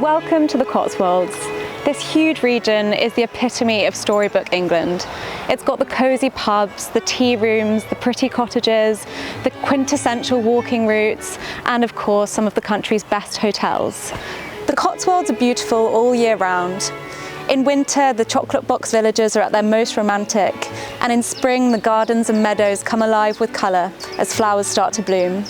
Welcome to the Cotswolds. This huge region is the epitome of storybook England. It's got the cosy pubs, the tea rooms, the pretty cottages, the quintessential walking routes, and of course some of the country's best hotels. The Cotswolds are beautiful all year round. In winter, the chocolate box villages are at their most romantic, and in spring, the gardens and meadows come alive with colour as flowers start to bloom.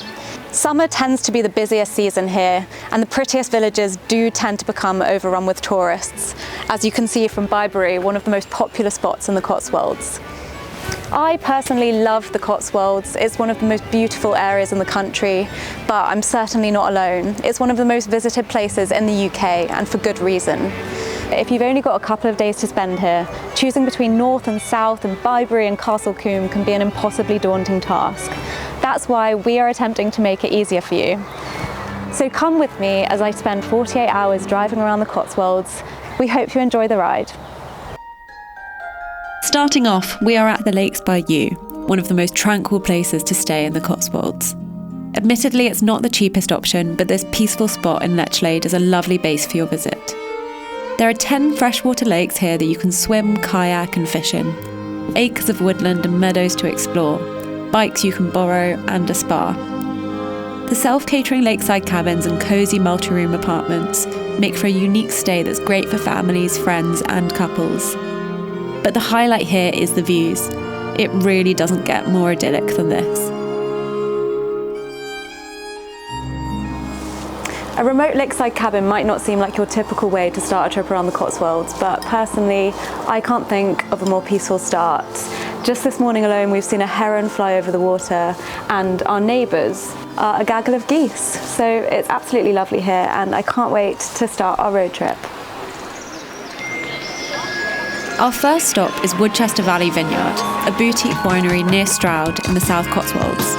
Summer tends to be the busiest season here, and the prettiest villages do tend to become overrun with tourists, as you can see from Tetbury, one of the most popular spots in the Cotswolds. I personally love the Cotswolds. It's one of the most beautiful areas in the country, but I'm certainly not alone. It's one of the most visited places in the UK, and for good reason. If you've only got a couple of days to spend here, choosing between north and south and Tetbury and Castle Combe can be an impossibly daunting task. That's why we are attempting to make it easier for you. So come with me as I spend 48 hours driving around the Cotswolds. We hope you enjoy the ride. Starting off, we are at the Lakes by You, one of the most tranquil places to stay in the Cotswolds. Admittedly, it's not the cheapest option, but this peaceful spot in Lechlade is a lovely base for your visit. There are 10 freshwater lakes here that you can swim, kayak and fish in. Acres of woodland and meadows to explore. Bikes you can borrow and a spa. The self-catering lakeside cabins and cosy multi-room apartments make for a unique stay that's great for families, friends and couples. But the highlight here is the views. It really doesn't get more idyllic than this. A remote lakeside cabin might not seem like your typical way to start a trip around the Cotswolds, but personally, I can't think of a more peaceful start. Just this morning alone, we've seen a heron fly over the water, and our neighbours are a gaggle of geese. So it's absolutely lovely here, and I can't wait to start our road trip. Our first stop is Woodchester Valley Vineyard, a boutique winery near Stroud in the South Cotswolds.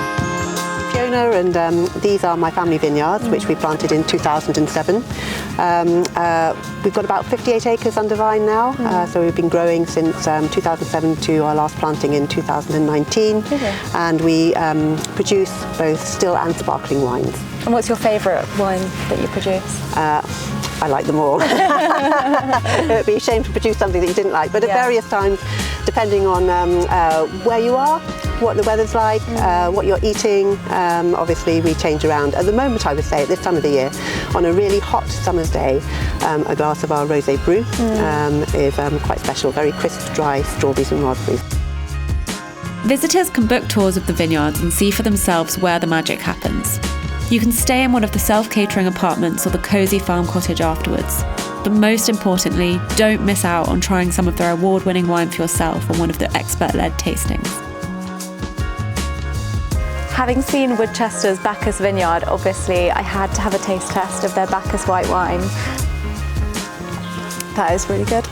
Fiona, and these are my family vineyards, which we planted in 2007. We've got about 58 acres under vine now, so we've been growing since 2007 to our last planting in 2019, and we produce both still and sparkling wines. And what's your favourite wine that you produce? I like them all. It would be a shame to produce something that you didn't like, but at various times, depending on where you are, what the weather's like, what you're eating, obviously we change around. At the moment, I would say, at this time of the year, on a really hot summer's day, a glass of our rosé brew is quite special, very crisp, dry strawberries and raspberries. Visitors can book tours of the vineyards and see for themselves where the magic happens. You can stay in one of the self-catering apartments or the cosy farm cottage afterwards. But most importantly, don't miss out on trying some of their award-winning wine for yourself on one of the expert-led tastings. Having seen Woodchester's Bacchus Vineyard, obviously I had to have a taste test of their Bacchus white wine. That is really good.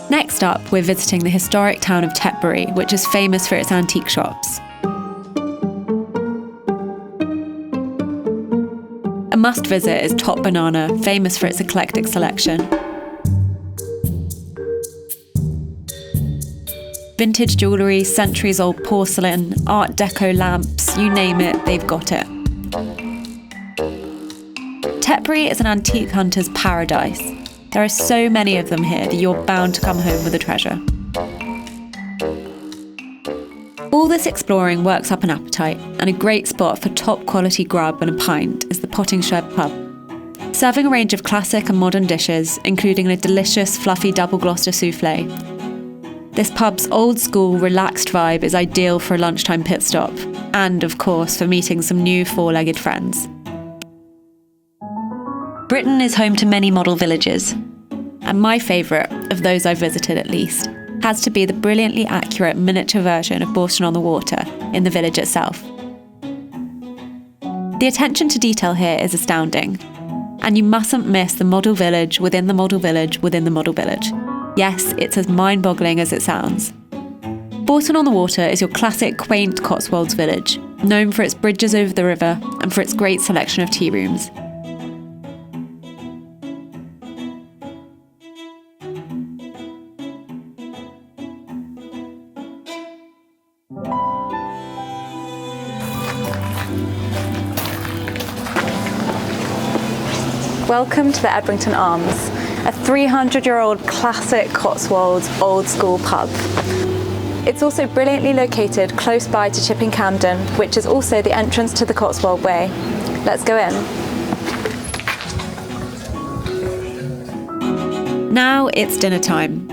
Next up, we're visiting the historic town of Tetbury, which is famous for its antique shops. A must-visit is Top Banana, famous for its eclectic selection. Vintage jewellery, centuries-old porcelain, Art Deco lamps, you name it, they've got it. Tetbury is an antique hunter's paradise. There are so many of them here that you're bound to come home with a treasure. All this exploring works up an appetite, and a great spot for top-quality grub and a pint is the Pottingshed pub. Serving a range of classic and modern dishes, including a delicious fluffy double Gloucester soufflé. This pub's old-school, relaxed vibe is ideal for a lunchtime pit stop, and, of course, for meeting some new four-legged friends. Britain is home to many model villages, and my favourite, of those I've visited at least, has to be the brilliantly accurate miniature version of Bourton-on-the-Water in the village itself. The attention to detail here is astounding, and you mustn't miss the model village within the model village within the model village. Yes, it's as mind-boggling as it sounds. Bourton-on-the-Water is your classic, quaint Cotswolds village, known for its bridges over the river and for its great selection of tea rooms. Welcome to the Ebington Arms, a 300-year-old classic Cotswolds old school pub. It's also brilliantly located close by to Chipping Campden, which is also the entrance to the Cotswold Way. Let's go in. Now it's dinner time.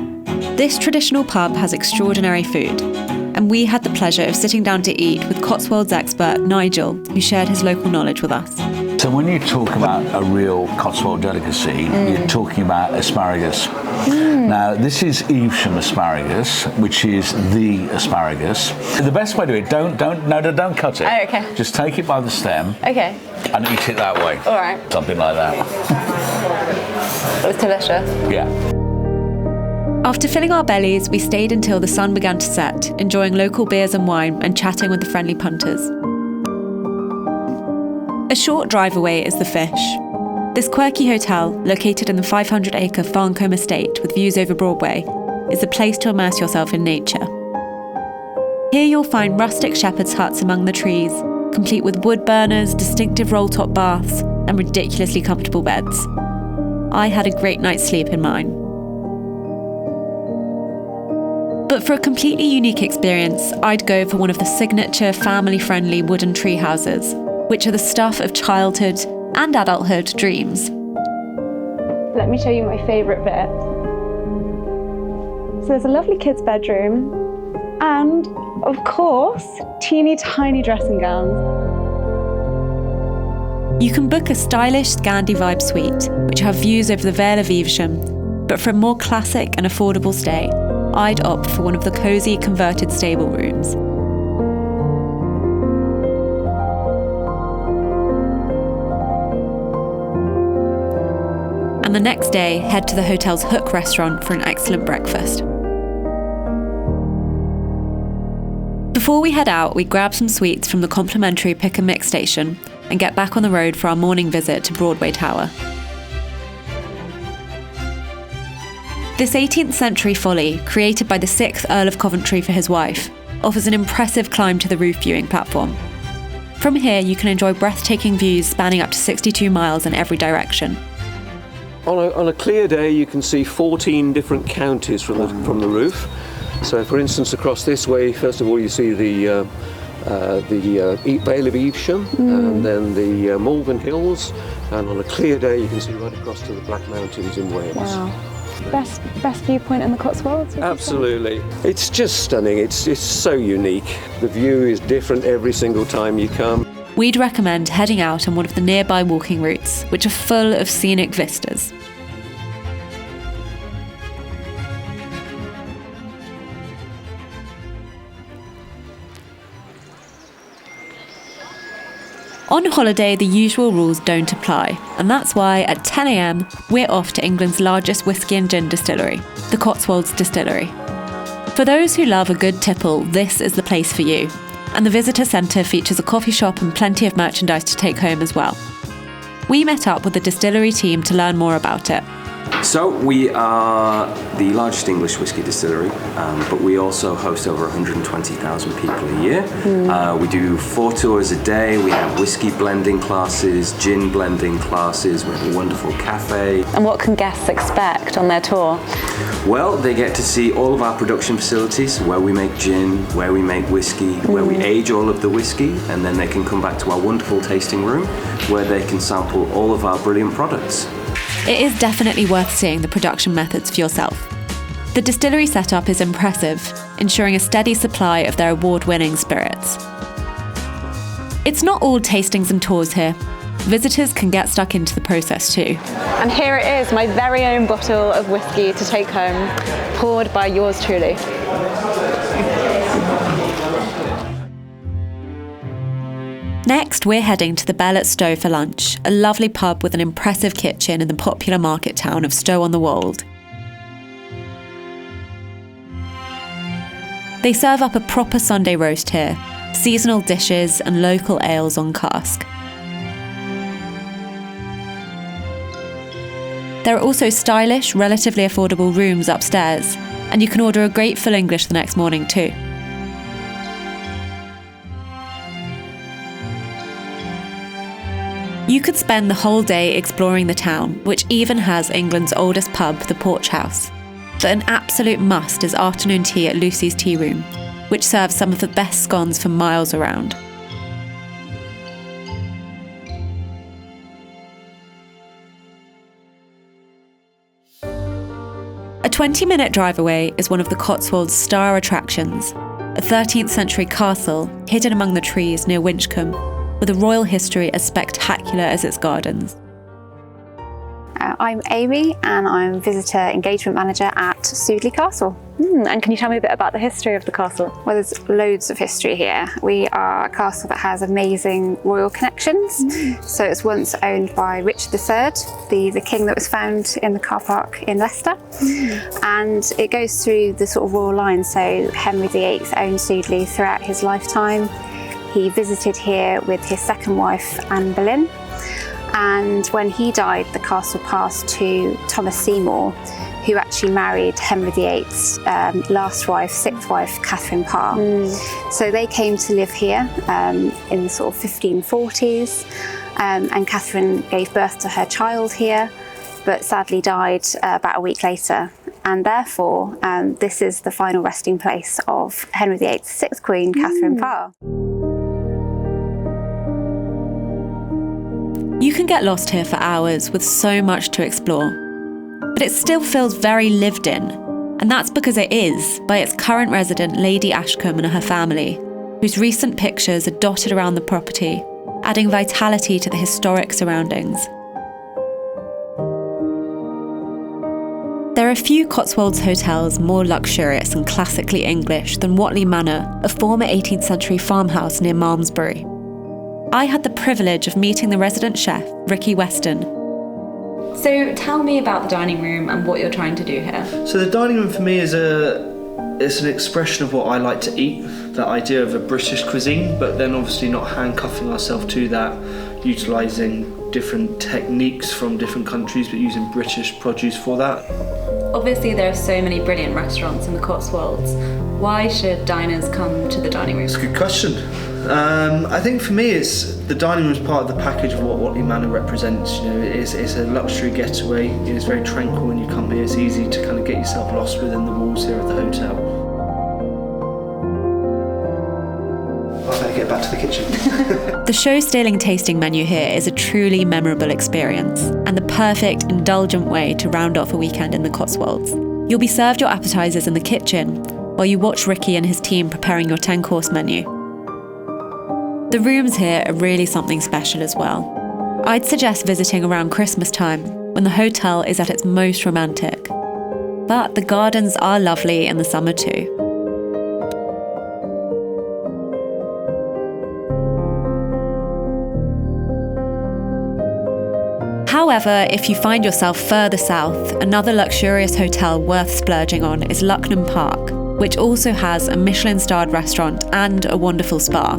This traditional pub has extraordinary food, and we had the pleasure of sitting down to eat with Cotswolds expert Nigel, who shared his local knowledge with us. So when you talk about a real Cotswold delicacy, you're talking about asparagus. Now, this is Evesham asparagus, which is the asparagus. The best way to do it, don't cut it. Oh, okay. Just take it by the stem. Okay. And eat it that way. All right. Something like that. It was delicious. Yeah. After filling our bellies, we stayed until the sun began to set, enjoying local beers and wine and chatting with the friendly punters. A short drive away is the Fish. This quirky hotel, located in the 500-acre Farncombe estate with views over Broadway, is a place to immerse yourself in nature. Here you'll find rustic shepherd's huts among the trees, complete with wood burners, distinctive roll-top baths, and ridiculously comfortable beds. I had a great night's sleep in mine. But for a completely unique experience, I'd go for one of the signature family-friendly wooden tree houses, which are the stuff of childhood and adulthood dreams. Let me show you my favourite bit. So there's a lovely kids' bedroom and, of course, teeny tiny dressing gowns. You can book a stylish Scandi vibe suite, which have views over the Vale of Evesham, but for a more classic and affordable stay, I'd opt for one of the cosy converted stable rooms. And the next day, head to the hotel's Hook restaurant for an excellent breakfast. Before we head out, we grab some sweets from the complimentary pick and mix station and get back on the road for our morning visit to Broadway Tower. This 18th century folly, created by the 6th Earl of Coventry for his wife, offers an impressive climb to the roof viewing platform. From here, you can enjoy breathtaking views spanning up to 62 miles in every direction. On a clear day, you can see 14 different counties from the roof. So, for instance, across this way, first of all, you see the Vale of Evesham, and then the Malvern Hills, and on a clear day, you can see right across to the Black Mountains in Wales. Wow. Best viewpoint in the Cotswolds? Absolutely. It's just stunning. It's so unique. The view is different every single time you come. We'd recommend heading out on one of the nearby walking routes, which are full of scenic vistas. On holiday, the usual rules don't apply, and that's why at 10 a.m, we're off to England's largest whisky and gin distillery, the Cotswolds Distillery. For those who love a good tipple, this is the place for you. And the visitor centre features a coffee shop and plenty of merchandise to take home as well. We met up with the distillery team to learn more about it. So we are the largest English whisky distillery, but we also host over 120,000 people a year. We do 4 tours a day. We have whisky blending classes, gin blending classes. We have a wonderful cafe. And what can guests expect on their tour? Well, they get to see all of our production facilities, where we make gin, where we make whiskey, where we age all of the whiskey, and then they can come back to our wonderful tasting room where they can sample all of our brilliant products. It is definitely worth seeing the production methods for yourself. The distillery setup is impressive, ensuring a steady supply of their award-winning spirits. It's not all tastings and tours here. Visitors can get stuck into the process too. And here it is, my very own bottle of whiskey to take home, poured by yours truly. Next, we're heading to the Bellet Stow for lunch, a lovely pub with an impressive kitchen in the popular market town of Stow-on-the-Wold. They serve up a proper Sunday roast here, seasonal dishes and local ales on cask. There are also stylish, relatively affordable rooms upstairs, and you can order a great full English the next morning too. You could spend the whole day exploring the town, which even has England's oldest pub, the Porch House. But an absolute must is afternoon tea at Lucy's Tea Room, which serves some of the best scones for miles around. A 20-minute drive away is one of the Cotswolds' star attractions, a 13th century castle hidden among the trees near Winchcombe, with a royal history as spectacular as its gardens. I'm Amy and I'm Visitor Engagement Manager at Sudley Castle. And can you tell me a bit about the history of the castle? Well, there's loads of history here. We are a castle that has amazing royal connections. So it's once owned by Richard III, the king that was found in the car park in Leicester. And it goes through the sort of royal line. So Henry VIII owned Sudley throughout his lifetime. He visited here with his second wife, Anne Boleyn. And when he died, the castle passed to Thomas Seymour, who actually married Henry VIII's last wife, sixth wife, Catherine Parr. So they came to live here in the sort of 1540s, and Catherine gave birth to her child here, but sadly died about a week later. And therefore, this is the final resting place of Henry VIII's sixth queen, Catherine Parr. You can get lost here for hours with so much to explore. But it still feels very lived in, and that's because it is by its current resident Lady Ashcombe and her family, whose recent pictures are dotted around the property, adding vitality to the historic surroundings. There are few Cotswolds hotels more luxurious and classically English than Watley Manor, a former 18th century farmhouse near Malmesbury. I had the privilege of meeting the resident chef, Ricky Weston. So tell me about the dining room and what you're trying to do here. So the dining room for me is an expression of what I like to eat, that idea of a British cuisine, but then obviously not handcuffing ourselves to that, utilising different techniques from different countries, but using British produce for that. Obviously there are so many brilliant restaurants in the Cotswolds. Why should diners come to the dining room? It's a good question. I think for me, it's the dining room is part of the package of what Watley Manor represents. You know, it's a luxury getaway. It's very tranquil when you come here. It's easy to kind of get yourself lost within the walls here of the hotel. I better get back to the kitchen. The show-stealing tasting menu here is a truly memorable experience and the perfect, indulgent way to round off a weekend in the Cotswolds. You'll be served your appetisers in the kitchen while you watch Ricky and his team preparing your 10-course menu. The rooms here are really something special as well. I'd suggest visiting around Christmas time, when the hotel is at its most romantic. But the gardens are lovely in the summer too. However, if you find yourself further south, another luxurious hotel worth splurging on is Lucknam Park, which also has a Michelin-starred restaurant and a wonderful spa.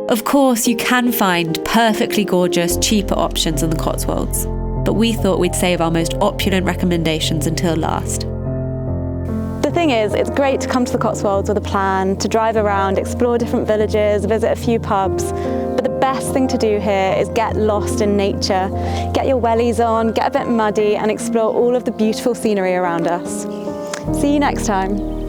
Of course, you can find perfectly gorgeous, cheaper options in the Cotswolds, but we thought we'd save our most opulent recommendations until last. The thing is, it's great to come to the Cotswolds with a plan, to drive around, explore different villages, visit a few pubs, but the best thing to do here is get lost in nature, get your wellies on, get a bit muddy and explore all of the beautiful scenery around us. See you next time.